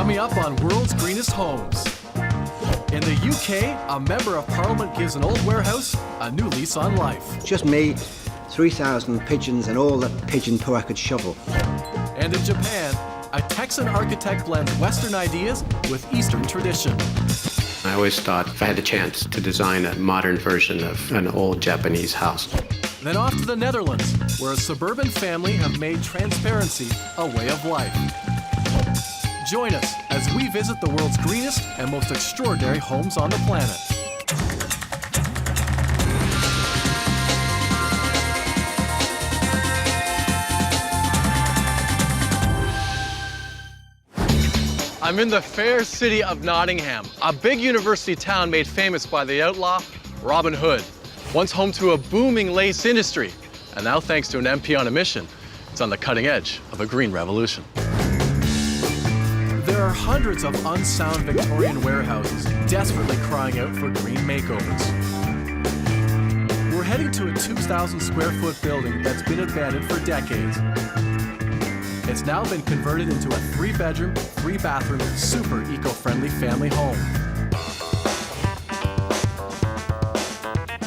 Coming up on World's Greenest Homes. In the UK, a member of Parliament gives an old warehouse a new lease on life. Just me, 3,000 pigeons and all the pigeon poo I could shovel. And in Japan, a Texan architect blends Western ideas with Eastern tradition. I always thought if I had the chance to design a modern version of an old Japanese house. Then off to the Netherlands, where a suburban family have made transparency a way of life. Join us as we visit the world's greenest and most extraordinary homes on the planet. I'm in the fair city of Nottingham, a big university town made famous by the outlaw Robin Hood. Once home to a booming lace industry, and now thanks to an MP on a mission, it's on the cutting edge of a green revolution. There are hundreds of unsound Victorian warehouses desperately crying out for green makeovers. We're heading to a 2,000 square foot building that's been abandoned for decades. It's now been converted into a 3-bedroom, 3-bathroom, super eco-friendly family home.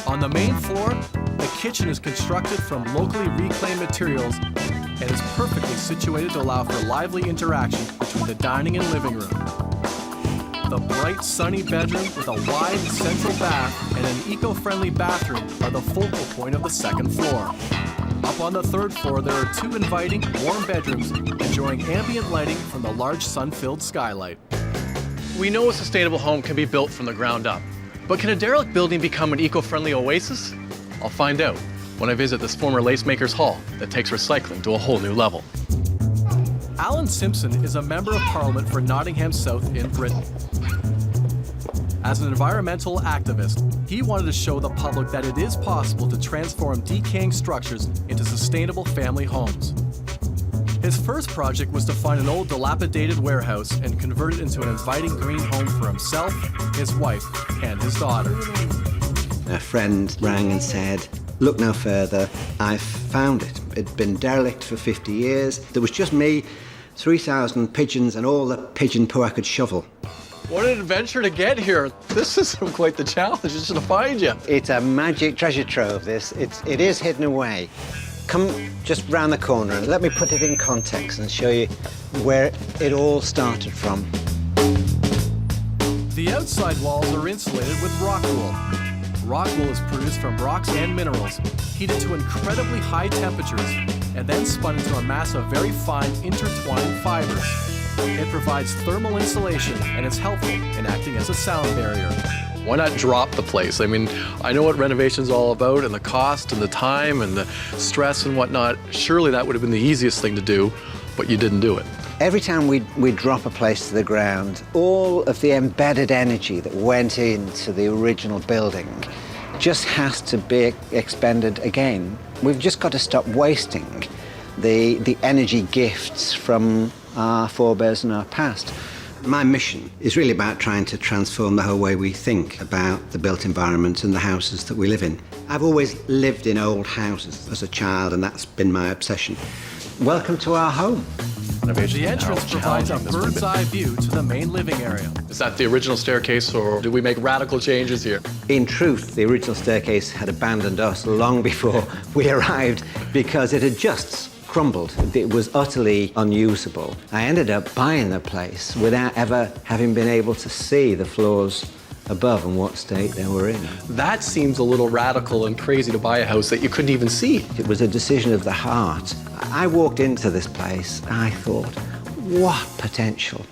On the main floor, the kitchen is constructed from locally reclaimed materials and is perfectly situated to allow for lively interaction between the dining and living room. The bright, sunny bedroom with a wide central bath and an eco-friendly bathroom are the focal point of the second floor. Up on the third floor, there are 2 inviting, warm bedrooms enjoying ambient lighting from the large sun-filled skylight. We know a sustainable home can be built from the ground up, but can a derelict building become an eco-friendly oasis? I'll find out when I visit this former lacemaker's hall that takes recycling to a whole new level. Alan Simpson is a member of Parliament for Nottingham South in Britain. As an environmental activist, he wanted to show the public that it is possible to transform decaying structures into sustainable family homes. His first project was to find an old dilapidated warehouse and convert it into an inviting green home for himself, his wife, and his daughter. A friend rang and said, "Look no further, I've found it. It'd been derelict for 50 years. There was just me, 3,000 pigeons and all the pigeon poo I could shovel." What an adventure to get here. This is quite the challenge, just to find you. It's a magic treasure trove, this. It is hidden away. Come just round the corner and let me put it in context and show you where it all started from. The outside walls are insulated with rock wool. Rock wool is produced from rocks and minerals, heated to incredibly high temperatures, and then spun into a mass of very fine intertwined fibers. It provides thermal insulation and is helpful in acting as a sound barrier. Why not drop the place? I mean, I know what renovation's all about and the cost and the time and the stress and whatnot. Surely that would have been the easiest thing to do, but you didn't do it. Every time we drop a place to the ground, all of the embedded energy that went into the original building just has to be expended again. We've just got to stop wasting the energy gifts from our forebears and our past. My mission is really about trying to transform the whole way we think about the built environment and the houses that we live in. I've always lived in old houses as a child, and that's been my obsession. Welcome to our home. The entrance provides a bird's eye view to the main living area. Is that the original staircase, or did we make radical changes here? In truth, the original staircase had abandoned us long before we arrived because it had just crumbled. It was utterly unusable. I ended up buying the place without ever having been able to see the floors above and what state they were in. That seems a little radical and crazy to buy a house that you couldn't even see. It was a decision of the heart. I walked into this place, I thought, what potential.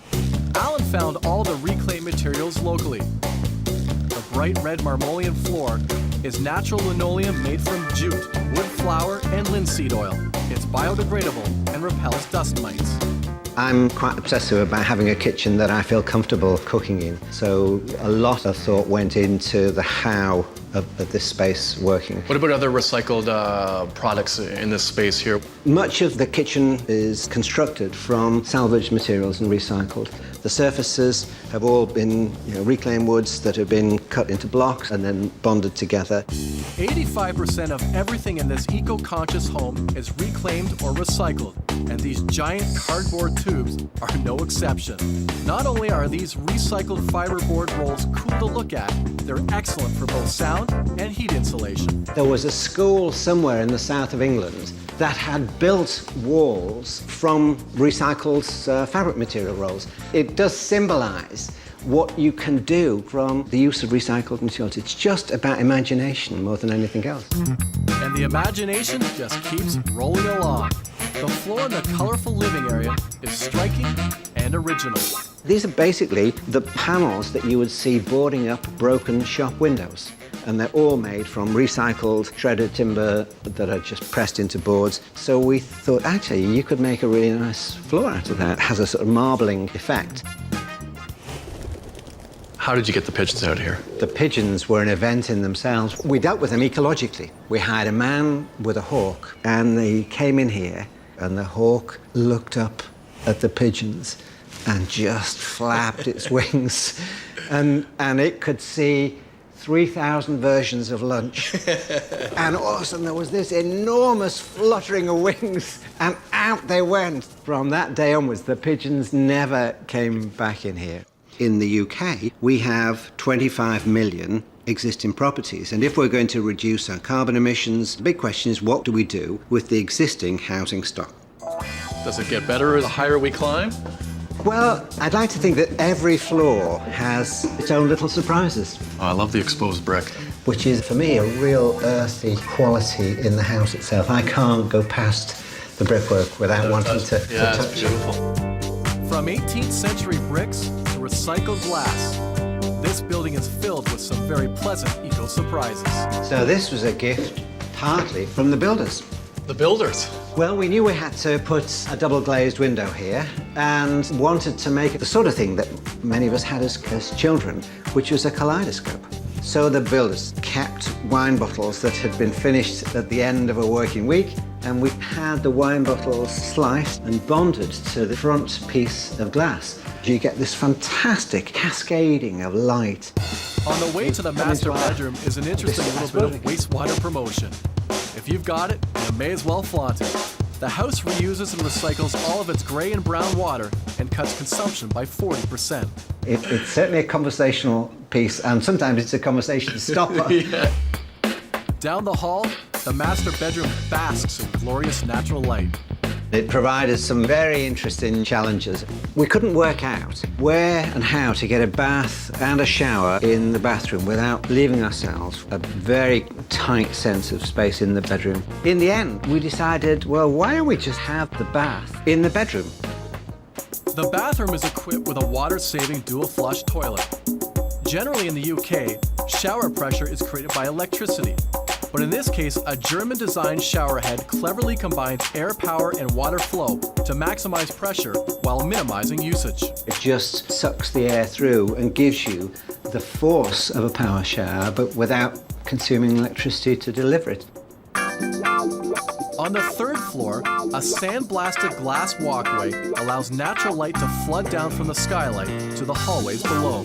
Alan found all the reclaimed materials locally. The bright red marmoleum floor is natural linoleum made from jute, wood flour, and linseed oil. It's biodegradable and repels dust mites. I'm quite obsessive about having a kitchen that I feel comfortable cooking in. So a lot of thought went into the how of this space working. What about other recycled products in this space here? Much of the kitchen is constructed from salvaged materials and recycled. The surfaces have all been reclaimed woods that have been cut into blocks and then bonded together. 85% of everything in this eco-conscious home is reclaimed or recycled, and these giant cardboard tubes are no exception. Not only are these recycled fiberboard rolls cool to look at, they're excellent for both sound and heat insulation. There was a school somewhere in the south of England that had built walls from recycled fabric material rolls. It does symbolize what you can do from the use of recycled materials. It's just about imagination more than anything else. And the imagination just keeps rolling along. The floor in the colorful living area is striking and original. These are basically the panels that you would see boarding up broken shop windows. And they're all made from recycled shredded timber that are just pressed into boards. So we thought, actually, you could make a really nice floor out of that. It has a sort of marbling effect. How did you get the pigeons out here? The pigeons were an event in themselves. We dealt with them ecologically. We hired a man with a hawk, and they came in here, and the hawk looked up at the pigeons and just flapped its wings. And it could see 3,000 versions of lunch. And all of a sudden there was this enormous fluttering of wings, and out they went. From that day onwards, the pigeons never came back in here. In the UK, we have 25 million existing properties, and if we're going to reduce our carbon emissions, the big question is, what do we do with the existing housing stock? Does it get better the higher we climb? Well, I'd like to think that every floor has its own little surprises. Oh, I love the exposed brick. Which is, for me, a real earthy quality in the house itself. I can't go past the brickwork without wanting to touch it's beautiful. From 18th century bricks to recycled glass, this building is filled with some very pleasant eco-surprises. So this was a gift partly from the builders. The builders. Well, we knew we had to put a double glazed window here and wanted to make it the sort of thing that many of us had as children, which was a kaleidoscope. So the builders kept wine bottles that had been finished at the end of a working week, and we had the wine bottles sliced and bonded to the front piece of glass. You get this fantastic cascading of light. On the way to the master bedroom is an interesting little bit of wastewater promotion. If you've got it, you may as well flaunt it. The house reuses and recycles all of its gray and brown water and cuts consumption by 40%. It's certainly a conversational piece, and sometimes it's a conversation stopper. Yeah. Down the hall, the master bedroom basks in glorious natural light. It provided some very interesting challenges. We couldn't work out where and how to get a bath and a shower in the bathroom without leaving ourselves a very tight sense of space in the bedroom. In the end, we decided, well, why don't we just have the bath in the bedroom? The bathroom is equipped with a water-saving dual-flush toilet. Generally in the UK, shower pressure is created by electricity. But in this case, a German-designed shower head cleverly combines air power and water flow to maximize pressure while minimizing usage. It just sucks the air through and gives you the force of a power shower, but without consuming electricity to deliver it. On the third floor, a sandblasted glass walkway allows natural light to flood down from the skylight to the hallways below.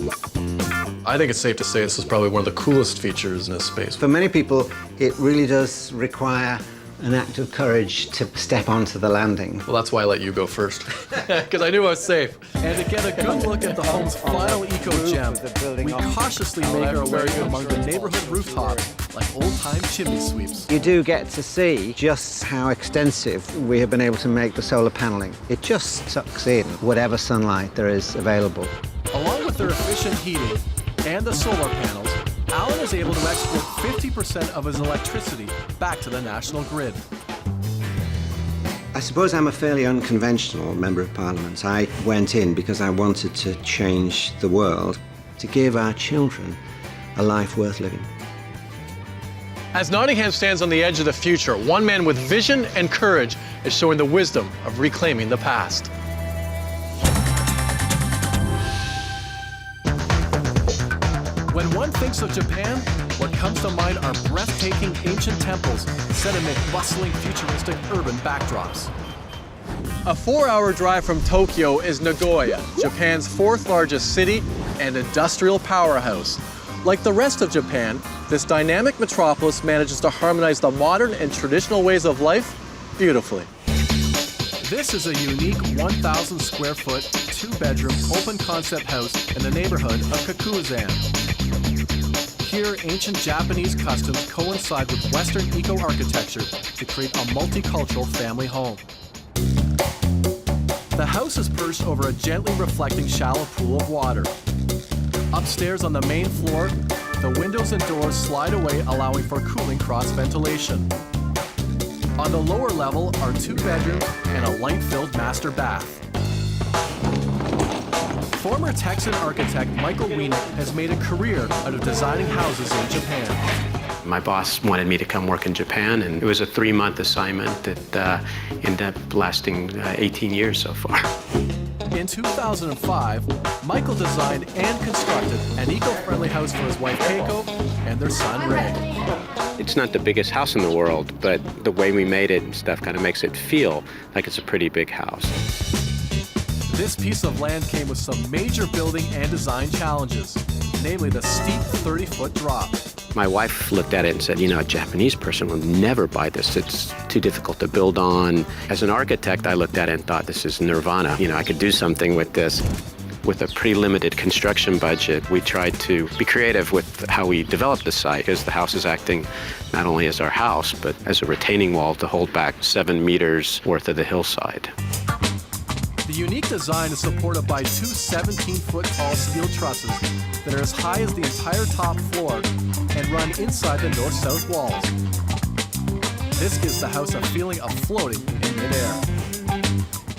I think it's safe to say this is probably one of the coolest features in this space. For many people, it really does require an act of courage to step onto the landing. Well, that's why I let you go first, because I knew I was safe. And to get a good look at the home's final eco-gem, we cautiously make our way among the neighborhood rooftops like old-time chimney sweeps. You do get to see just how extensive we have been able to make the solar paneling. It just sucks in whatever sunlight there is available. Along with their efficient heating and the solar panels, Alan is able to export 50% of his electricity back to the national grid. I suppose I'm a fairly unconventional Member of Parliament. I went in because I wanted to change the world, to give our children a life worth living. As Nottingham stands on the edge of the future, one man with vision and courage is showing the wisdom of reclaiming the past. When one thinks of Japan, what comes to mind are breathtaking ancient temples set amid bustling, futuristic urban backdrops. A 4-hour drive from Tokyo is Nagoya, Japan's 4th largest city and industrial powerhouse. Like the rest of Japan, this dynamic metropolis manages to harmonize the modern and traditional ways of life beautifully. This is a unique 1,000 square foot, 2-bedroom, open concept house in the neighborhood of Kakuazan. Here, ancient Japanese customs coincide with Western eco-architecture to create a multicultural family home. The house is perched over a gently reflecting shallow pool of water. Upstairs on the main floor, the windows and doors slide away, allowing for cooling cross-ventilation. On the lower level are 2 bedrooms and a light-filled master bath. Former Texan architect Michael Wienick has made a career out of designing houses in Japan. My boss wanted me to come work in Japan, and it was a 3-month assignment that ended up lasting 18 years so far. In 2005, Michael designed and constructed an eco-friendly house for his wife Keiko and their son Ray. It's not the biggest house in the world, but the way we made it and stuff kind of makes it feel like it's a pretty big house. This piece of land came with some major building and design challenges, namely the steep 30-foot drop. My wife looked at it and said, you know, a Japanese person will never buy this. It's too difficult to build on. As an architect, I looked at it and thought, this is nirvana. You know, I could do something with this. With a pretty limited construction budget, we tried to be creative with how we developed the site, because the house is acting not only as our house, but as a retaining wall to hold back 7 meters worth of the hillside. The unique design is supported by 2 17-foot tall steel trusses that are as high as the entire top floor and run inside the north-south walls. This gives the house a feeling of floating in midair.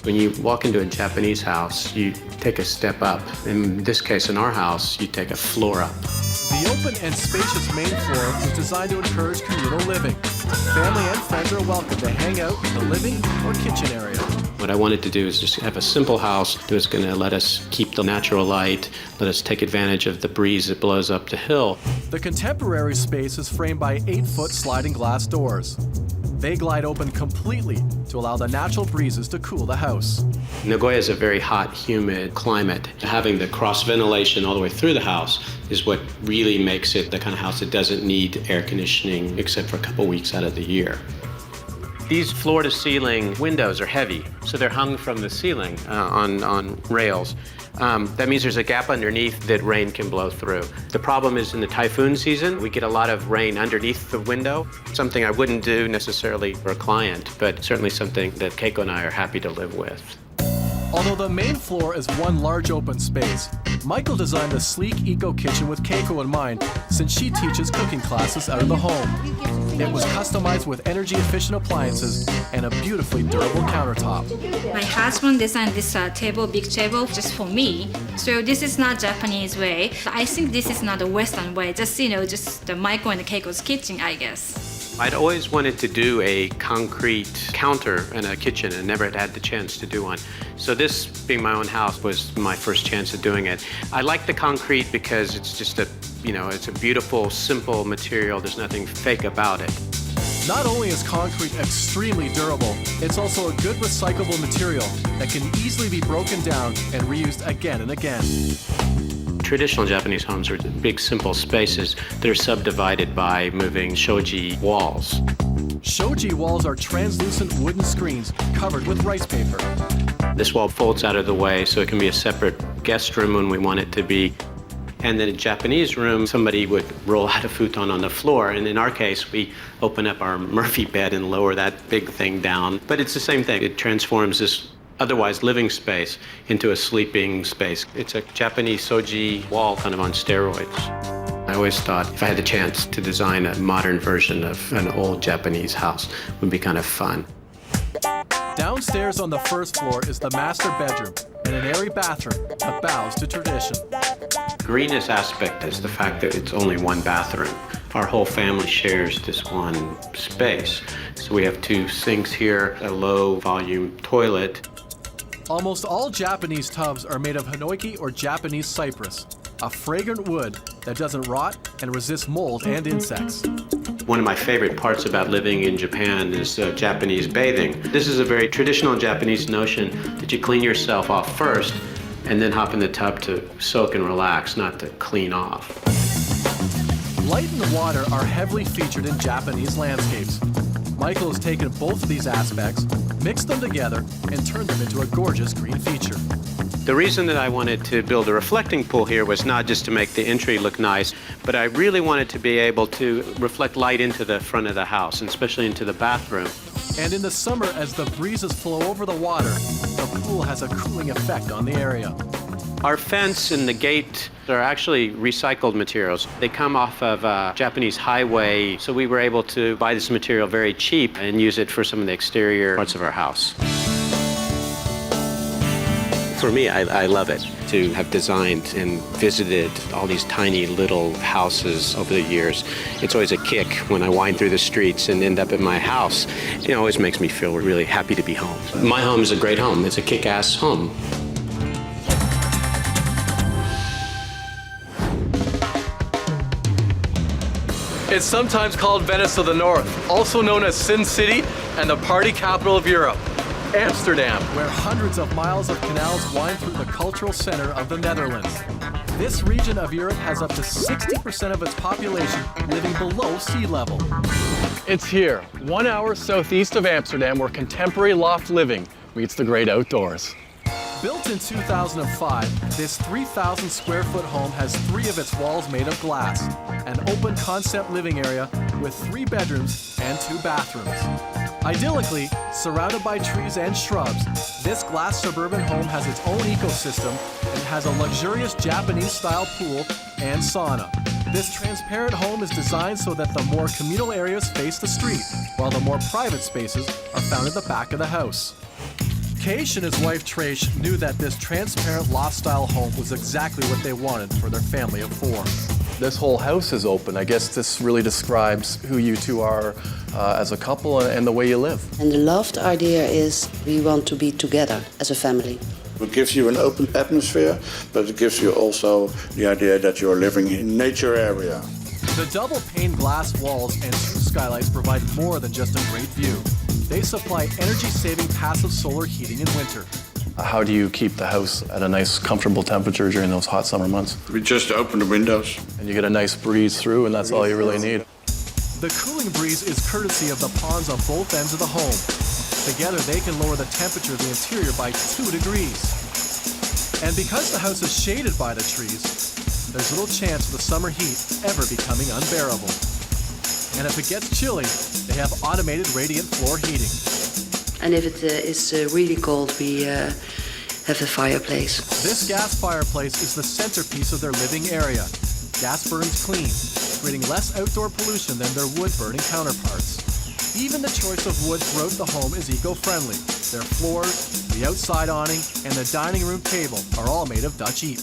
When you walk into a Japanese house, you take a step up. In this case, in our house, you take a floor up. The open and spacious main floor was designed to encourage communal living. Family and friends are welcome to hang out in the living or kitchen area. What I wanted to do is just have a simple house that was going to let us keep the natural light, let us take advantage of the breeze that blows up the hill. The contemporary space is framed by 8-foot sliding glass doors. They glide open completely to allow the natural breezes to cool the house. Nagoya is a very hot, humid climate. Having the cross ventilation all the way through the house is what really makes it the kind of house that doesn't need air conditioning except for a couple weeks out of the year. These floor-to-ceiling windows are heavy, so they're hung from the ceiling on rails. That means there's a gap underneath that rain can blow through. The problem is in the typhoon season, we get a lot of rain underneath the window, something I wouldn't do necessarily for a client, but certainly something that Keiko and I are happy to live with. Although the main floor is one large open space, Michael designed the sleek eco-kitchen with Keiko in mind, since she teaches cooking classes out of the home. It was customized with energy-efficient appliances and a beautifully durable countertop. My husband designed this big table just for me. So this is not Japanese way. I think this is not a Western way. Just the Michael and Keiko's kitchen, I guess. I'd always wanted to do a concrete counter in a kitchen and never had the chance to do one. So this, being my own house, was my first chance of doing it. I like the concrete because it's just it's a beautiful, simple material. There's nothing fake about it. Not only is concrete extremely durable, it's also a good recyclable material that can easily be broken down and reused again and again. Traditional Japanese homes are big, simple spaces that are subdivided by moving shoji walls. Shoji walls are translucent wooden screens covered with rice paper. This wall folds out of the way so it can be a separate guest room when we want it to be. And then in a Japanese room, somebody would roll out a futon on the floor. And in our case, we open up our Murphy bed and lower that big thing down. But it's the same thing. It transforms this otherwise living space into a sleeping space. It's a Japanese shoji wall kind of on steroids. I always thought if I had the chance to design a modern version of an old Japanese house, it would be kind of fun. Downstairs on the first floor is the master bedroom and an airy bathroom that bows to tradition. Greenest aspect is the fact that it's only one bathroom. Our whole family shares this one space. So we have 2 sinks here, a low volume toilet. Almost all Japanese tubs are made of hinoki or Japanese cypress, a fragrant wood that doesn't rot and resists mold and insects. One of my favorite parts about living in Japan is Japanese bathing. This is a very traditional Japanese notion that you clean yourself off first and then hop in the tub to soak and relax, not to clean off. Light and water are heavily featured in Japanese landscapes. Michael has taken both of these aspects, mixed them together, and turned them into a gorgeous green feature. The reason that I wanted to build a reflecting pool here was not just to make the entry look nice, but I really wanted to be able to reflect light into the front of the house, and especially into the bathroom. And in the summer, as the breezes flow over the water, the pool has a cooling effect on the area. Our fence and the gate are actually recycled materials. They come off of a Japanese highway, so we were able to buy this material very cheap and use it for some of the exterior parts of our house. For me, I love it to have designed and visited all these tiny little houses over the years. It's always a kick when I wind through the streets and end up in my house. It always makes me feel really happy to be home. My home is a great home. It's a kick-ass home. It's sometimes called Venice of the North, also known as Sin City and the party capital of Europe, Amsterdam. Where hundreds of miles of canals wind through the cultural center of the Netherlands. This region of Europe has up to 60% of its population living below sea level. It's here, 1 hour southeast of Amsterdam, where contemporary loft living meets the great outdoors. Built in 2005, this 3,000 square foot home has 3 of its walls made of glass, an open concept living area with 3 bedrooms and 2 bathrooms. Idyllically, surrounded by trees and shrubs, this glass suburban home has its own ecosystem and has a luxurious Japanese-style pool and sauna. This transparent home is designed so that the more communal areas face the street, while the more private spaces are found at the back of the house. Keish and his wife Trace knew that this transparent loft-style home was exactly what they wanted for their family of 4. This whole house is open. I guess this really describes who you two are as a couple and the way you live. And the loft idea is we want to be together as a family. It gives you an open atmosphere, but it gives you also the idea that you're living in nature area. The double-pane glass walls and 2 skylights provide more than just a great view. They supply energy-saving passive solar heating in winter. How do you keep the house at a nice, comfortable temperature during those hot summer months? We just open the windows. And you get a nice breeze through, and that's all you really need. The cooling breeze is courtesy of the ponds on both ends of the home. Together, they can lower the temperature of the interior by 2 degrees. And because the house is shaded by the trees, there's little chance of the summer heat ever becoming unbearable. And if it gets chilly, they have automated radiant floor heating. And if it is really cold, we have a fireplace. This gas fireplace is the centerpiece of their living area. Gas burns clean, creating less outdoor pollution than their wood-burning counterparts. Even the choice of wood throughout the home is eco-friendly. Their floors, the outside awning, and the dining room table are all made of Dutch eep.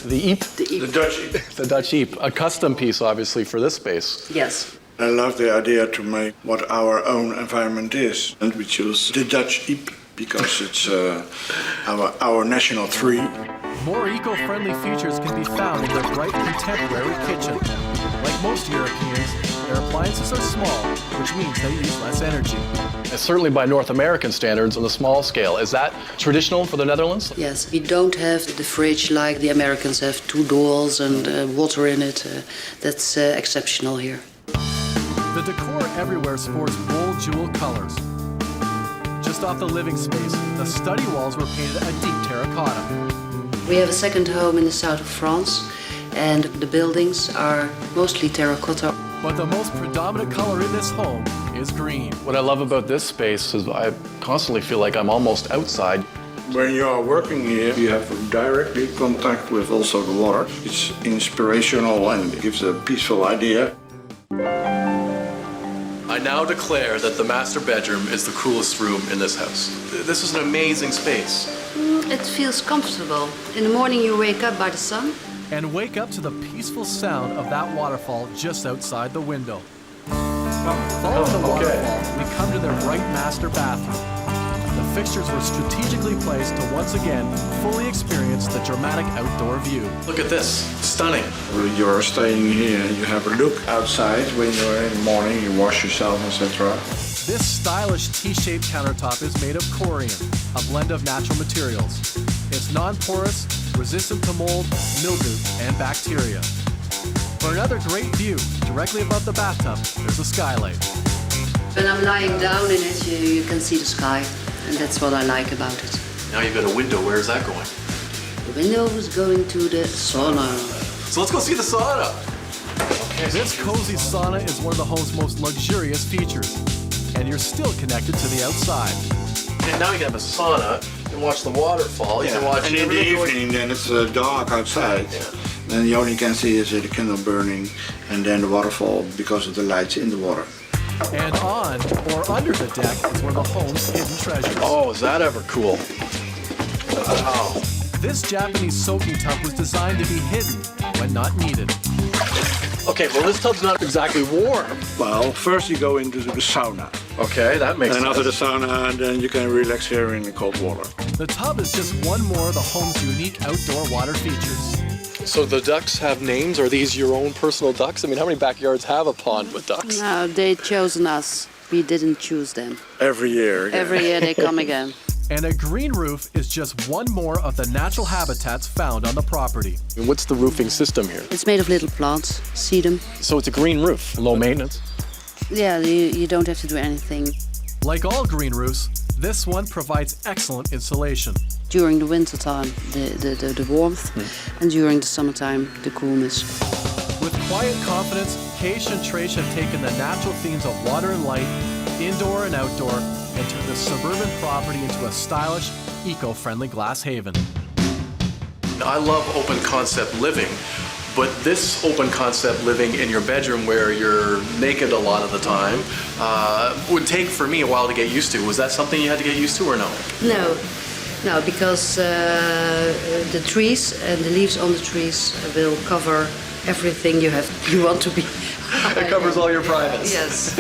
The eep? The Dutch eep. The Dutch eep. A custom piece, obviously, for this space. Yes. I love the idea to make what our own environment is. And we choose the Dutch eep because it's our national tree. More eco-friendly features can be found in their bright contemporary kitchen. Like most Europeans, their appliances are small, which means they use less energy. Certainly by North American standards on the small scale. Is that traditional for the Netherlands? Yes, we don't have the fridge like the Americans have, 2 doors and water in it. That's exceptional here. The decor everywhere sports bold jewel colors. Just off the living space, the study walls were painted a deep terracotta. We have a second home in the south of France, and the buildings are mostly terracotta. But the most predominant color in this home is green. What I love about this space is I constantly feel like I'm almost outside. When you are working here, you have directly contact with also the water. It's inspirational and it gives a peaceful idea. I now declare that the master bedroom is the coolest room in this house. This is an amazing space. It feels comfortable. In the morning you wake up by the sun. And wake up to the peaceful sound of that waterfall just outside the window. Following the waterfall, we come to their bright master bathroom. the fixtures were strategically placed to once again fully experience the dramatic outdoor view. Look at this, stunning. When you're staying here, you have a look outside when you're in the morning, you wash yourself, etc. This stylish T-shaped countertop is made of corian, a blend of natural materials. It's non-porous, resistant to mold, mildew, and bacteria. For another great view, directly above the bathtub, there's a skylight. When I'm lying down in it, you can see the sky, and that's what I like about it. Now you've got a window, where is that going? The window is going to the sauna. So let's go see the sauna. This cozy sauna is one of the home's most luxurious features, and you're still connected to the outside. And now you can have a sauna, you can watch the waterfall, you can watch and in the evening, then it's dark outside. Yeah. Then you only can see is the candle burning and then the waterfall because of the lights in the water. And on or under the deck is one of the home's hidden treasures. Oh, is that ever cool? Wow. This Japanese soaking tub was designed to be hidden when not needed. Okay, well this tub's not exactly warm. Well, first you go into the sauna. Okay, that makes And sense. after the sauna, then you can relax here in the cold water. The tub is just one more of the home's unique outdoor water features. So the ducks have names? Are these your own personal ducks? I mean, how many backyards have a pond with ducks? No, they chosen us. We didn't choose them. Every year. Again. Every year they come again. And a green roof is just one more of the natural habitats found on the property. And what's the roofing system here? It's made of little plants. See them? So it's a green roof, low maintenance. Yeah, you don't have to do anything. Like all green roofs, this one provides excellent insulation. During the winter time, the warmth, and during the summertime, the coolness. With quiet confidence, Keish and Trace have taken the natural themes of water and light, indoor and outdoor, and turned the suburban property into a stylish, eco-friendly glass haven. I love open concept living, but this open concept living in your bedroom where you're naked a lot of the time would take for me a while to get used to. Was that something you had to get used to or no? No, because the trees and the leaves on the trees will cover everything you want to be. It covers all your privates. Yes.